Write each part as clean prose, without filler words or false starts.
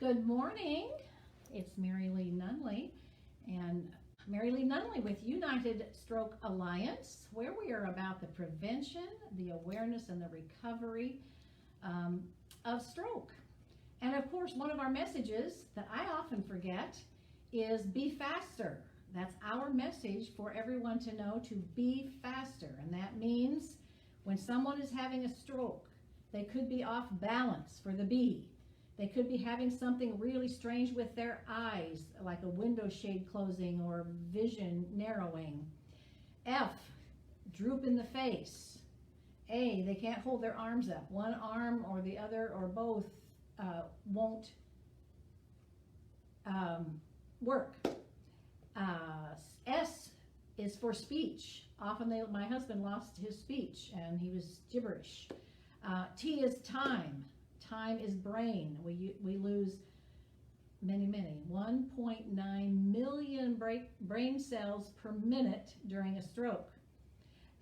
Good morning. It's Mary Lee Nunley, and Mary Lee Nunley with United Stroke Alliance, where we are about the prevention, the awareness, and the recovery of stroke. And of course, one of our messages that I often forget is be faster. That's our message for everyone to know, to be faster. And that means when someone is having a stroke, they could be off balance for the B. They could be having something really strange with their eyes, like a window shade closing or vision narrowing. F, droop in the face. A, they can't hold their arms up. One arm or the other or both won't work. S is for speech. Often my husband lost his speech and he was gibberish. T is time. Time is brain. We lose many, 1.9 million brain cells per minute during a stroke.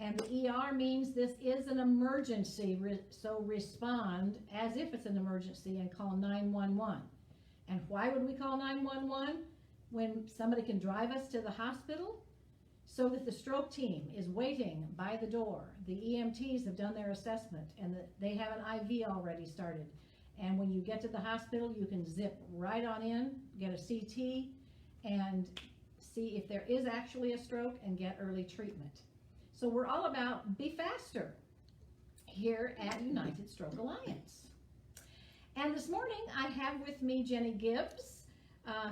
And the ER means this is an emergency, so respond as if it's an emergency and call 911. And why would we call 911 when somebody can drive us to the hospital? So that the stroke team is waiting by the door. The EMTs have done their assessment and they have an IV already started. And when you get to the hospital, you can zip right on in, get a CT, and see if there is actually a stroke and get early treatment. So we're all about be faster here at United Stroke Alliance. And this morning I have with me Jenny Gibbs,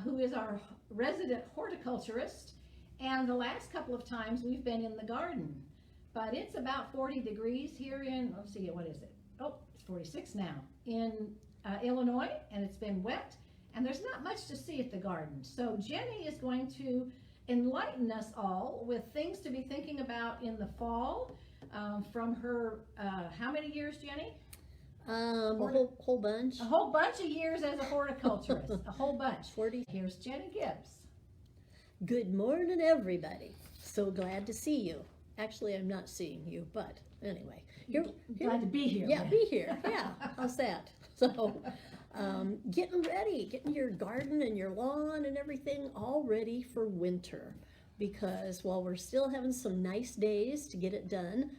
who is our resident horticulturist. And the last couple of times we've been in the garden, but it's about 40 degrees here in, let's see, what is it? Oh, it's 46 now in Illinois, and it's been wet, and there's not much to see at the garden. So Jenny is going to enlighten us all with things to be thinking about in the fall from her, how many years, Jenny? A whole bunch. A whole bunch of years as a horticulturist, a whole bunch. 40. Here's Jenny Gibbs. Good morning, everybody. So glad to see you. Actually, I'm not seeing you, but anyway. Glad to be here. Yeah, be here. Yeah, how's that? So, getting ready, getting your garden and your lawn and everything all ready for winter. Because while we're still having some nice days to get it done,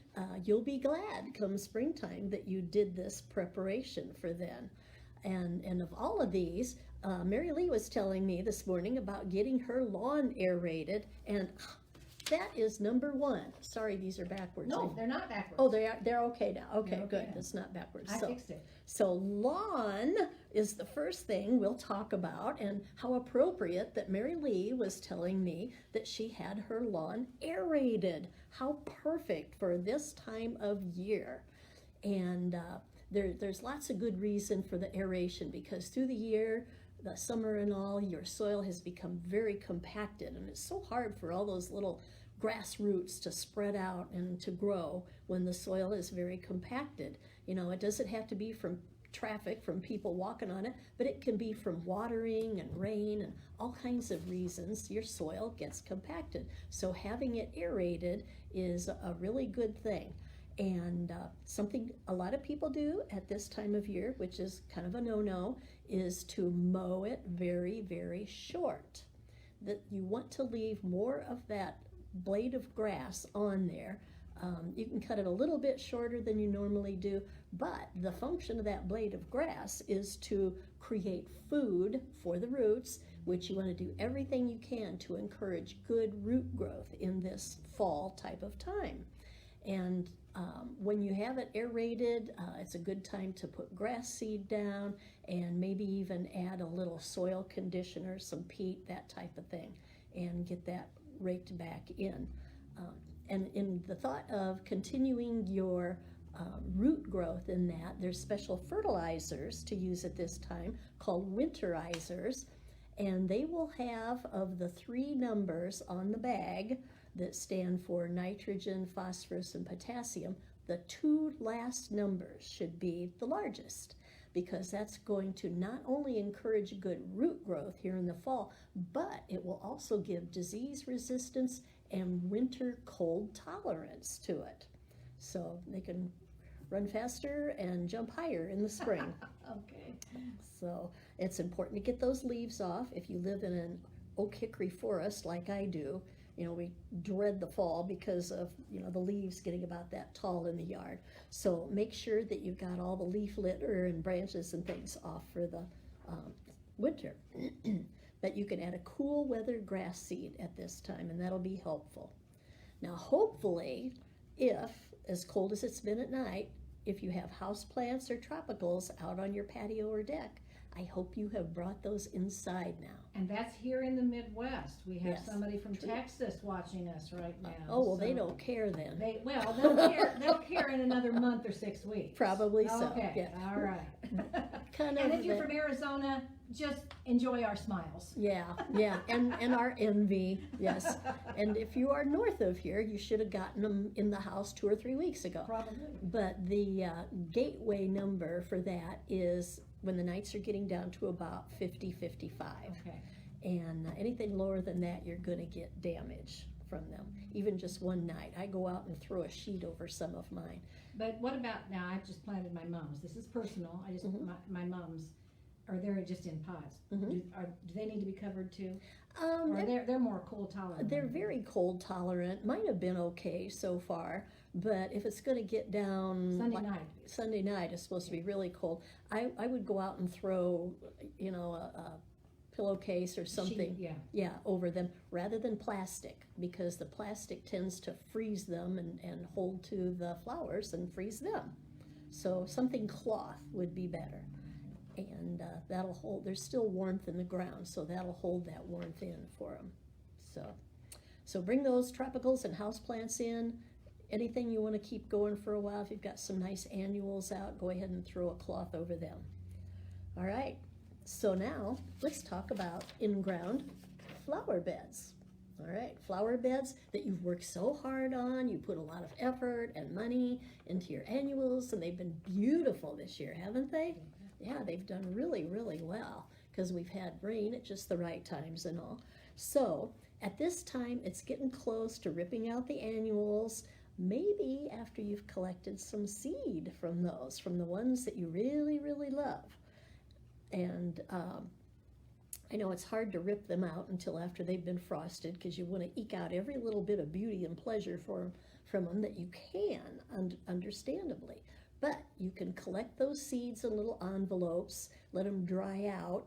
you'll be glad come springtime that you did this preparation for then. And of all of these, Mary Lee was telling me this morning about getting her lawn aerated, and that is number one. Sorry, these are backwards. No, they're not backwards. Oh, they're okay now. Okay, They're okay good. now. It's not backwards. I fixed it. So lawn is the first thing we'll talk about, and how appropriate that Mary Lee was telling me that she had her lawn aerated. How perfect for this time of year. And there's lots of good reason for the aeration, because through the year, the summer and all, your soil has become very compacted, and it's so hard for all those little grass roots to spread out and to grow when the soil is very compacted. You know, it doesn't have to be from traffic, from people walking on it, but it can be from watering and rain and all kinds of reasons your soil gets compacted. So having it aerated is a really good thing. And something a lot of people do at this time of year, which is kind of a no-no, is to mow it very, very short. That you want to leave more of that blade of grass on there. You can cut it a little bit shorter than you normally do, but the function of that blade of grass is to create food for the roots, which you want to do everything you can to encourage good root growth in this fall type of time. And when you have it aerated, it's a good time to put grass seed down and maybe even add a little soil conditioner, some peat, that type of thing, and get that raked back in. And in the thought of continuing your root growth in that, there's special fertilizers to use at this time called winterizers, and they will have, of the 3 numbers on the bag that stand for nitrogen, phosphorus, and potassium, the 2 last numbers should be the largest, because that's going to not only encourage good root growth here in the fall, but it will also give disease resistance and winter cold tolerance to it. So they can run faster and jump higher in the spring. Okay. So it's important to get those leaves off. If you live in an oak hickory forest like I do, we dread the fall because of, the leaves getting about that tall in the yard. So make sure that you've got all the leaf litter and branches and things off for the winter. But you can add a cool weather grass seed at this time, and that'll be helpful. Now, hopefully, if, as cold as it's been at night, if you have houseplants or tropicals out on your patio or deck, I hope you have brought those inside now. And that's here in the Midwest. We have Yes, somebody from true. Texas watching us right now. Oh, well, so they don't care then. They'll care in another month or 6 weeks. Probably so. Okay, Yeah. all right. Kind And of if you're the- from Arizona, just enjoy our smiles. Yeah, and our envy, yes. And if you are north of here, you should have gotten them in the house 2 or 3 weeks ago. Probably. But the gateway number for that is when the nights are getting down to about 50, 55. Okay. And anything lower than that, you're going to get damage from them. Even just one night. I go out and throw a sheet over some of mine. But what about, now I've just planted my mums. This is personal. Mhm. My mums, or they're just in pots. Mhm. Do they need to be covered too? Or they're more cold tolerant? They're very cold tolerant. Mine have been okay so far, but if it's going to get down Sunday night is supposed to be really cold. I would go out and throw, a pillowcase or something, Yeah. over them rather than plastic, because the plastic tends to freeze them and hold to the flowers and freeze them. So something cloth would be better. And that'll hold, there's still warmth in the ground, so that'll hold that warmth in for them. So bring those tropicals and houseplants in. Anything you want to keep going for a while, if you've got some nice annuals out, go ahead and throw a cloth over them. All right, so now let's talk about in-ground flower beds. All right, flower beds that you've worked so hard on, you put a lot of effort and money into your annuals, and they've been beautiful this year, haven't they? Yeah, they've done really, really well because we've had rain at just the right times and all. So at this time, it's getting close to ripping out the annuals, maybe after you've collected some seed from those, from the ones that you really, really love. And I know it's hard to rip them out until after they've been frosted because you want to eke out every little bit of beauty and pleasure from them that you can, understandably. But you can collect those seeds in little envelopes, let them dry out,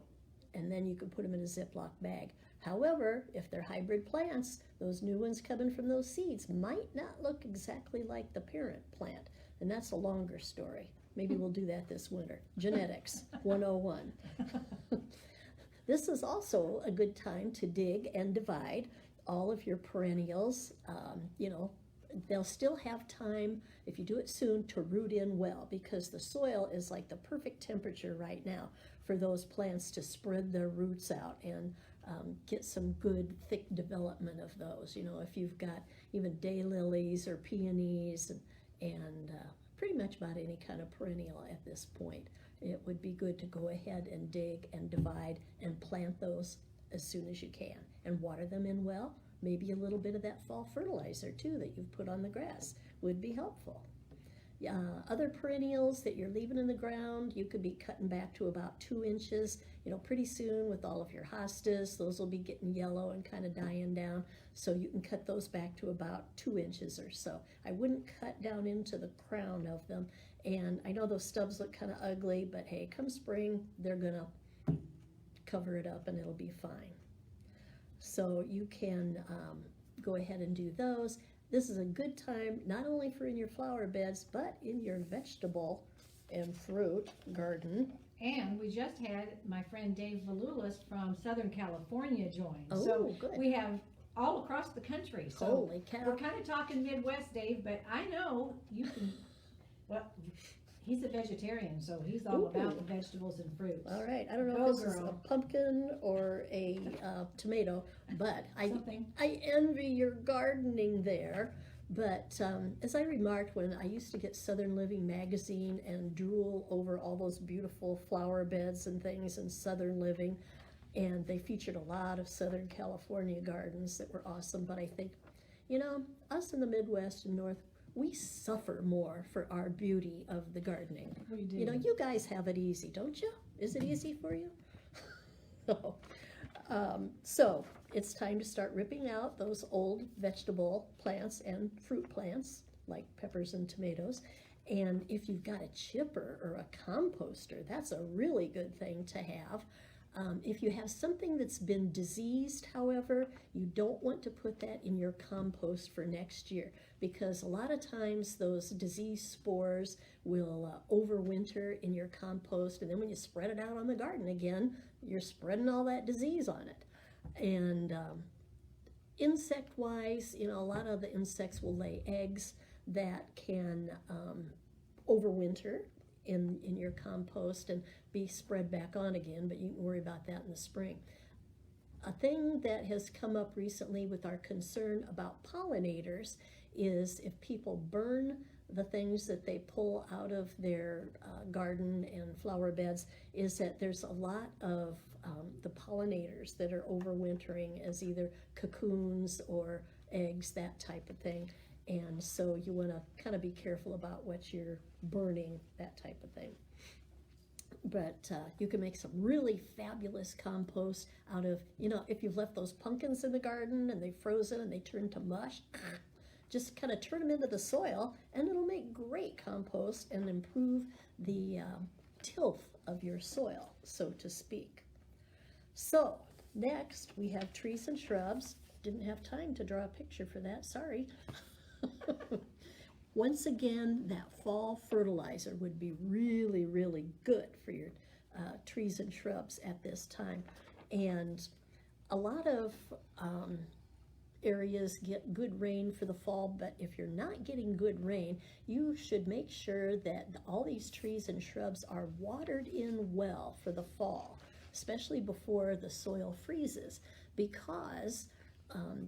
and then you can put them in a Ziploc bag. However, if they're hybrid plants, those new ones coming from those seeds might not look exactly like the parent plant, and that's a longer story. Maybe we'll do that this winter. Genetics 101. This is also a good time to dig and divide all of your perennials. They'll still have time, if you do it soon, to root in well, because the soil is like the perfect temperature right now for those plants to spread their roots out and get some good thick development of those. If you've got even daylilies or peonies and pretty much about any kind of perennial at this point, it would be good to go ahead and dig and divide and plant those as soon as you can and water them in well. Maybe a little bit of that fall fertilizer too that you've put on the grass would be helpful. Other perennials that you're leaving in the ground, you could be cutting back to about 2 inches. Pretty soon with all of your hostas, those will be getting yellow and kind of dying down. So you can cut those back to about 2 inches or so. I wouldn't cut down into the crown of them. And I know those stubs look kind of ugly, but hey, come spring, they're gonna cover it up and it'll be fine. So you can go ahead and do those. This is a good time not only for in your flower beds, but in your vegetable and fruit garden. And we just had my friend Dave Valulis from Southern California join. Oh, so good. We have all across the country. So Holy cow. we're kind of talking Midwest, Dave, but I know you can, well, he's a vegetarian, so he's all about the vegetables and fruits. All right, I don't know Go if this is a girl. pumpkin or a tomato, but Something. I envy your gardening there. But as I remarked, when I used to get Southern Living magazine and drool over all those beautiful flower beds and things in Southern Living, and they featured a lot of Southern California gardens that were awesome. But I think, us in the Midwest and North, we suffer more for our beauty of the gardening. We do. You know, you guys have it easy, don't you? Is it easy for you? No. So it's time to start ripping out those old vegetable plants and fruit plants like peppers and tomatoes. And if you've got a chipper or a composter, that's a really good thing to have. If you have something that's been diseased, however, you don't want to put that in your compost for next year, because a lot of times those disease spores will overwinter in your compost, and then when you spread it out on the garden again, you're spreading all that disease on it. And insect-wise, you know, a lot of the insects will lay eggs that can overwinter in your compost and be spread back on again, but you can worry about that in the spring. A thing that has come up recently with our concern about pollinators is if people burn the things that they pull out of their garden and flower beds, is that there's a lot of the pollinators that are overwintering as either cocoons or eggs, that type of thing. And so you want to kind of be careful about what you're burning, that type of thing. But you can make some really fabulous compost out of, you know, if you've left those pumpkins in the garden and they've frozen and they turn to mush, just kind of turn them into the soil and it'll make great compost and improve the tilth of your soil, so to speak. So next we have trees and shrubs. Didn't have time to draw a picture for that, sorry. Once again, that fall fertilizer would be really, really good for your trees and shrubs at this time. And a lot of areas get good rain for the fall, but if you're not getting good rain, you should make sure that all these trees and shrubs are watered in well for the fall, especially before the soil freezes, because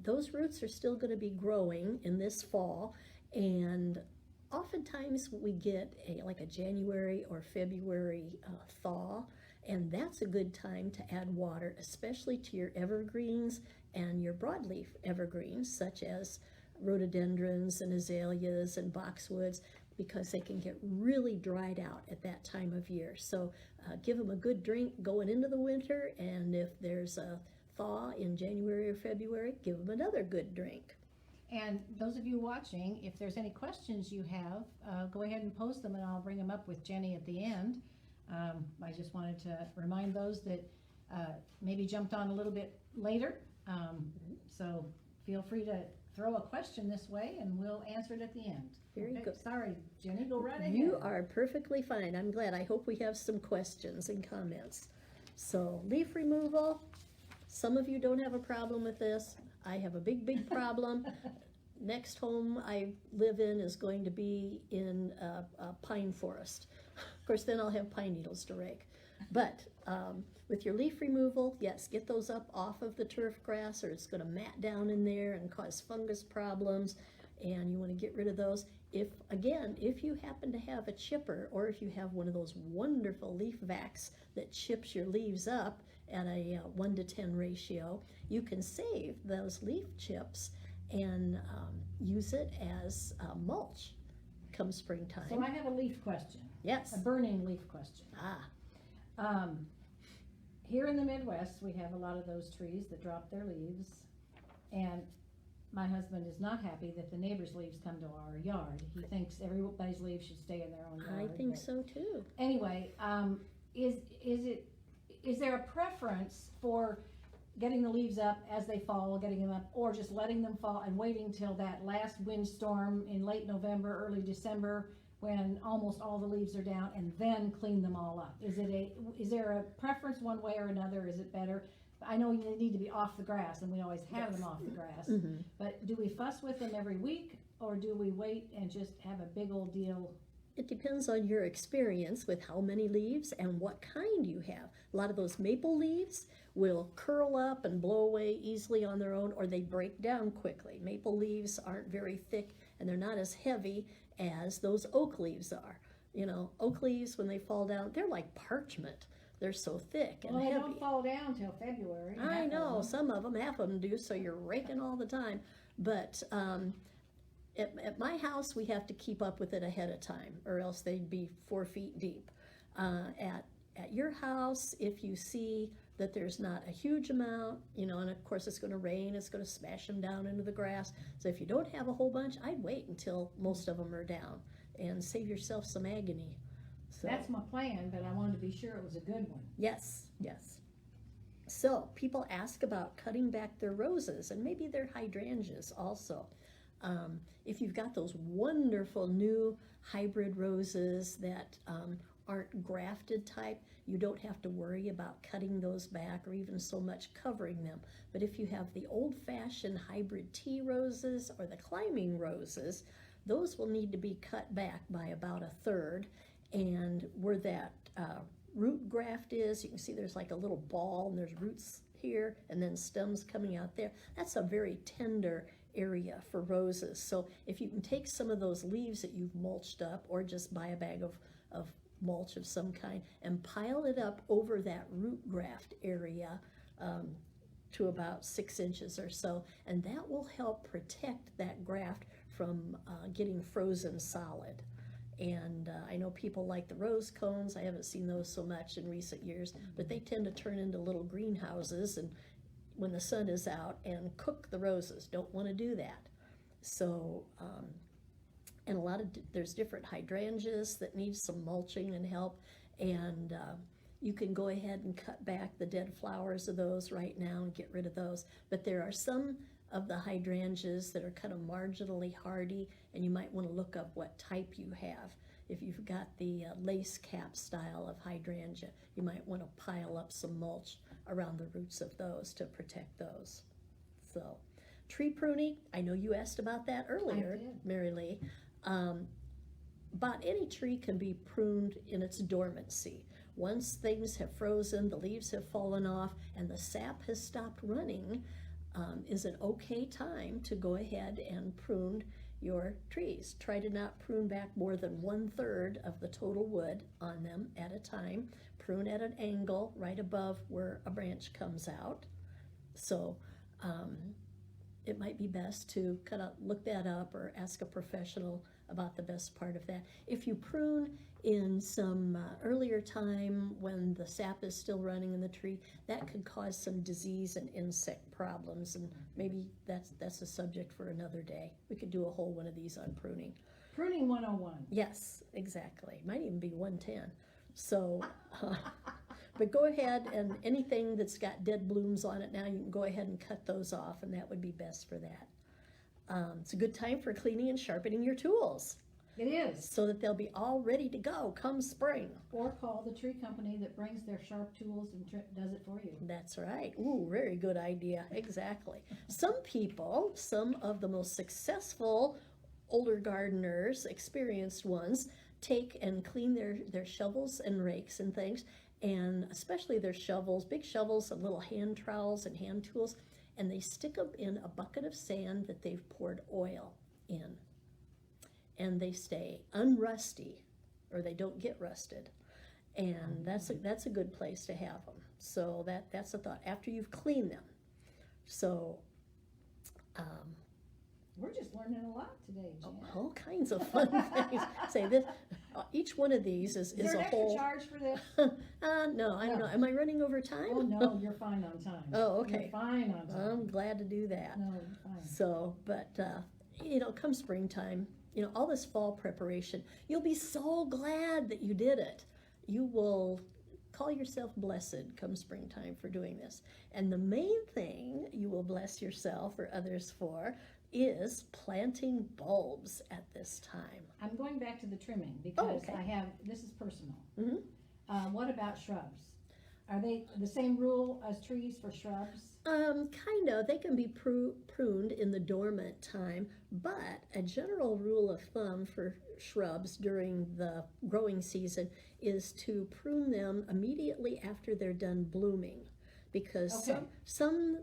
those roots are still going to be growing in this fall, and oftentimes we get like a January or February thaw, and that's a good time to add water, especially to your evergreens and your broadleaf evergreens, such as rhododendrons and azaleas and boxwoods, because they can get really dried out at that time of year. So give them a good drink going into the winter, and if there's a thaw in January or February, give them another good drink. And those of you watching, if there's any questions you have, go ahead and post them and I'll bring them up with Jenny at the end. I just wanted to remind those that maybe jumped on a little bit later. So feel free to throw a question this way and we'll answer it at the end. Very good. Sorry, Jenny, go right ahead. You are perfectly fine. I'm glad. I hope we have some questions and comments. So leaf removal. Some of you don't have a problem with this. I have a big, big problem. Next home I live in is going to be in a pine forest. Of course, then I'll have pine needles to rake. But with your leaf removal, yes, get those up off of the turf grass, or it's going to mat down in there and cause fungus problems, and you want to get rid of those. If you happen to have a chipper, or if you have one of those wonderful leaf vacs that chips your leaves up at a 1-to-10 ratio, you can save those leaf chips and use it as mulch come springtime. So I have a leaf question. Yes. A burning leaf question. Here in the Midwest, we have a lot of those trees that drop their leaves, and my husband is not happy that the neighbor's leaves come to our yard. He thinks everybody's leaves should stay in their own yard. I think so too. Anyway, is there a preference for getting the leaves up as they fall, getting them up, or just letting them fall and waiting till that last windstorm in late November, early December, when almost all the leaves are down, and then clean them all up? Is there a preference one way or another? Is it better? I know they need to be off the grass, and we always have them off the grass, but do we fuss with them every week, or do we wait and just have a big old deal? It depends on your experience with how many leaves and what kind you have. A lot of those maple leaves will curl up and blow away easily on their own, or they break down quickly. Maple leaves aren't very thick, and they're not as heavy as those oak leaves are. You know, oak leaves, when they fall down, they're like parchment. They're so thick and heavy. heavy. They don't fall down till February. I know, some of them, half of them do, so you're raking all the time. But At my house, we have to keep up with it ahead of time, or else they'd be 4 feet deep. At your house, if you see that there's not a huge amount, you know, and of course it's going to rain, it's going to smash them down into the grass. So if you don't have a whole bunch, I'd wait until most of them are down and save yourself some agony. So, That's my plan, but I wanted to be sure it was a good one. yes, yes. So people ask about cutting back their roses and maybe their hydrangeas also. If you've got those wonderful new hybrid roses that aren't grafted type, you don't have to worry about cutting those back or even so much covering them. But if you have the old-fashioned hybrid tea roses or the climbing roses, those will need to be cut back by about 1/3. And where that root graft is, you can see there's like a little ball and there's roots here and then stems coming out there. That's a very tender area for roses. So if you can take some of those leaves that you've mulched up, or just buy a bag of mulch of some kind and pile it up over that root graft area to about 6 inches or so, and that will help protect that graft from getting frozen solid. And I know people like the rose cones. I haven't seen those so much in recent years, but they tend to turn into little greenhouses and when the sun is out and cook the roses. Don't want to do that. So, and there's different hydrangeas that need some mulching and help, and you can go ahead and cut back the dead flowers of those right now and get rid of those. But there are some of the hydrangeas that are kind of marginally hardy, and you might want to look up what type you have. If you've got the lace cap style of hydrangea, you might want to pile up some mulch around the roots of those to protect those. So, tree pruning, I know you asked about that earlier, I did. Mary Lee. About any tree can be pruned in its dormancy. Once things have frozen, the leaves have fallen off, and the sap has stopped running, is an okay time to go ahead and prune your trees. Try to not prune back more than 1/3 of the total wood on them at a time. Prune at an angle right above where a branch comes out. So it might be best to kind of look that up or ask a professional about the best part of that. If you prune in some earlier time when the sap is still running in the tree, that could cause some disease and insect problems, and maybe that's a subject for another day. We could do a whole one of these on pruning. Pruning 101. Yes, exactly. Might even be 110. So, but go ahead, and anything that's got dead blooms on it now, you can go ahead and cut those off, and that would be best for that. It's a good time for cleaning and sharpening your tools It is. so that they'll be all ready to go come spring. Or call the tree company that brings their sharp tools and does it for you. That's right. Ooh, very good idea. Exactly. Some people, some of the most successful older gardeners, experienced ones, take and clean their shovels and rakes and things, and especially their shovels, big shovels and little hand trowels and hand tools, and they stick them in a bucket of sand that they've poured oil in. And they stay unrusty, or they don't get rusted. And that's a good place to have them. So that's a thought after you've cleaned them. So We're just learning a lot today, Jan. all kinds of fun things. Say this, each one of these is there a an whole. extra charge for this? No, I don't know. Am I running over time? Oh, no, you're fine on time. Oh, okay. You're fine on time. I'm glad to do that. No, you're fine. So, but come springtime, all this fall preparation, you'll be so glad that you did it. You will call yourself blessed come springtime for doing this. And the main thing you will bless yourself or others for is planting bulbs at this time. I'm going back to the trimming because okay. this is personal. Mm-hmm. What about shrubs? Are they the same rule as trees for shrubs? Kind of. They can be pruned in the dormant time, but a general rule of thumb for shrubs during the growing season is to prune them immediately after they're done blooming, because some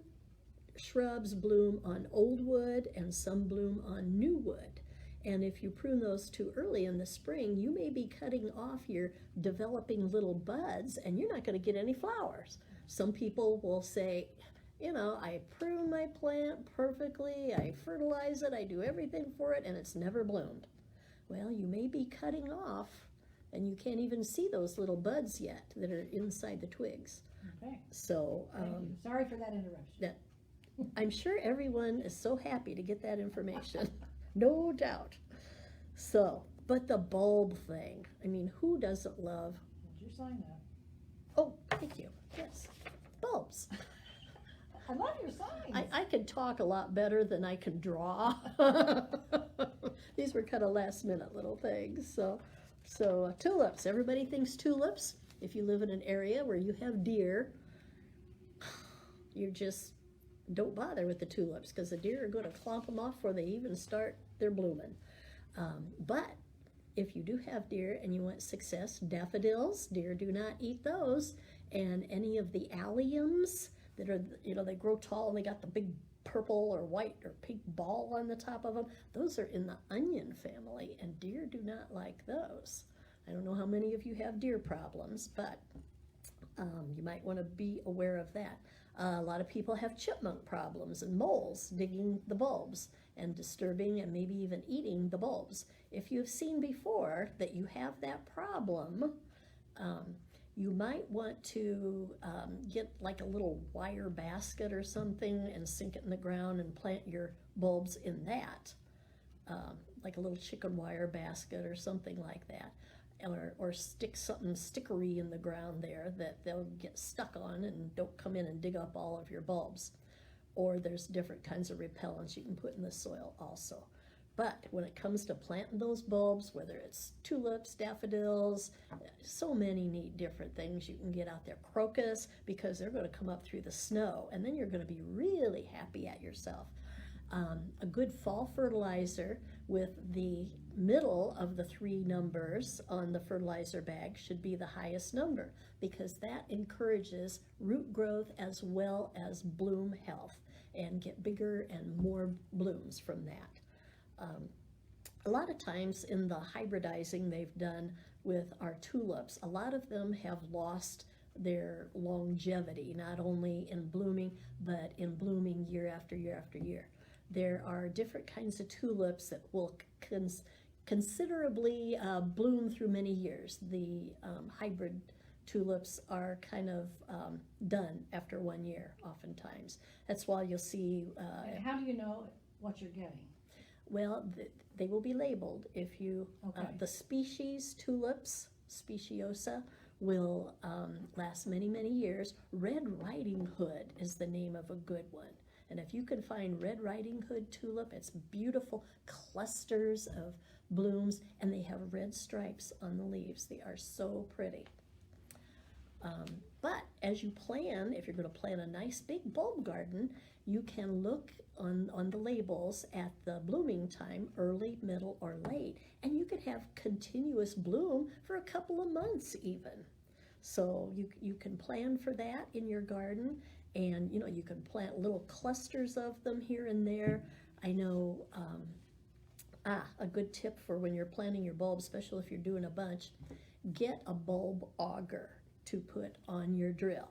shrubs bloom on old wood and some bloom on new wood. And if you prune those too early in the spring, you may be cutting off your developing little buds and you're not going to get any flowers. Some people will say, You know, I prune my plant perfectly, I fertilize it, I do everything for it, and it's never bloomed. Well, you may be cutting off, and you can't even see those little buds yet that are inside the twigs. Okay. So, Thank you. Sorry for that interruption. I'm sure everyone is so happy to get that information, no doubt. So, but the bulb thing, I mean, who doesn't love? Did you sign that? Oh, thank you. Yes, bulbs. I love your signs. I can talk a lot better than I can draw. These were kind of last minute little things. So tulips. Everybody thinks tulips. If you live in an area where you have deer, you just don't bother with the tulips because the deer are going to clomp them off before they even start their blooming. But if you do have deer and you want success, daffodils, deer do not eat those. And any of the alliums that are, you know, they grow tall and they got the big purple or white or pink ball on the top of them, those are in the onion family, and deer do not like those. I don't know how many of you have deer problems, but you might want to be aware of that. A lot of people have chipmunk problems and moles digging the bulbs and disturbing and maybe even eating the bulbs. If you've seen before that you have that problem, you might want to get like a little wire basket or something and sink it in the ground and plant your bulbs in that, like a little chicken wire basket or something like that. Or stick something stickery in the ground there that they'll get stuck on and don't come in and dig up all of your bulbs. Or there's different kinds of repellents you can put in the soil also. But when it comes to planting those bulbs, whether it's tulips, daffodils, so many neat different things you can get out there. Crocus, because they're going to come up through the snow, and then you're going to be really happy at yourself. A good fall fertilizer with the middle of the 3 numbers on the fertilizer bag should be the highest number, because that encourages root growth as well as bloom health and get bigger and more blooms from that. A lot of times in the hybridizing they've done with our tulips, a lot of them have lost their longevity, not only in blooming, but in blooming year after year after year. There are different kinds of tulips that will considerably bloom through many years. The hybrid tulips are kind of done after 1 year oftentimes. That's why you'll see... And how do you know what you're getting? Well, they will be labeled. If you, Okay. the species tulips, speciosa, will last many, many years. Red Riding Hood is the name of a good one. And if you can find Red Riding Hood tulip, it's beautiful clusters of blooms, and they have red stripes on the leaves. They are so pretty. But as you plan, if you're going to plant a nice big bulb garden, you can look on the labels at the blooming time, early, middle, or late, and you could have continuous bloom for a couple of months even. So you can plan for that in your garden, and you know, you can plant little clusters of them here and there. I know a good tip for when you're planting your bulbs, especially if you're doing a bunch, get a bulb auger to put on your drill.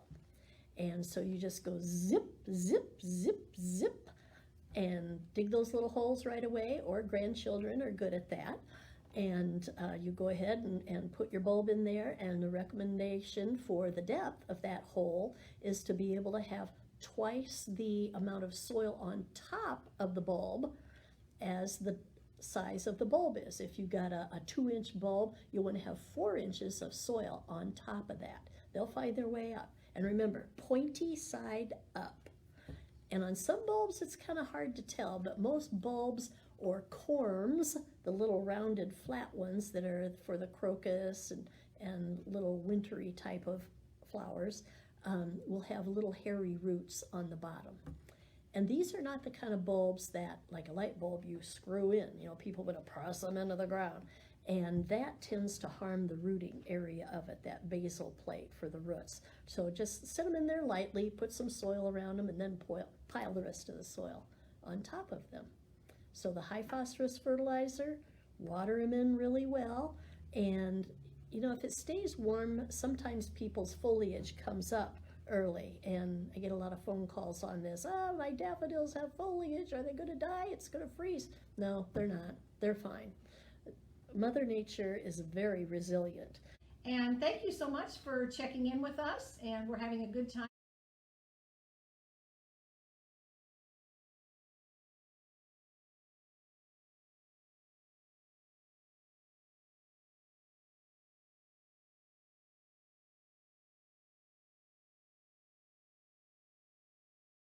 And so you just go zip, zip, zip, zip, and dig those little holes right away, or grandchildren are good at that. And you go ahead and put your bulb in there, and the recommendation for the depth of that hole is to be able to have twice the amount of soil on top of the bulb as the size of the bulb is. If you've got a 2-inch bulb, you'll want to have 4 inches of soil on top of that. They'll find their way up. And remember, pointy side up. And on some bulbs, it's kind of hard to tell, but most bulbs or corms, the little rounded flat ones that are for the crocus and little wintry type of flowers, will have little hairy roots on the bottom. And these are not the kind of bulbs that, like a light bulb, you screw in. You know, people would press them into the ground. And that tends to harm the rooting area of it, that basal plate for the roots. So just set them in there lightly, put some soil around them, and then pile the rest of the soil on top of them. So the high phosphorus fertilizer, water them in really well. And, you know, if it stays warm, sometimes people's foliage comes up early. And I get a lot of phone calls on this. Oh, my daffodils have foliage. Are they going to die? It's going to freeze. No, they're not. They're fine. Mother Nature is very resilient. And thank you so much for checking in with us, and we're having a good time.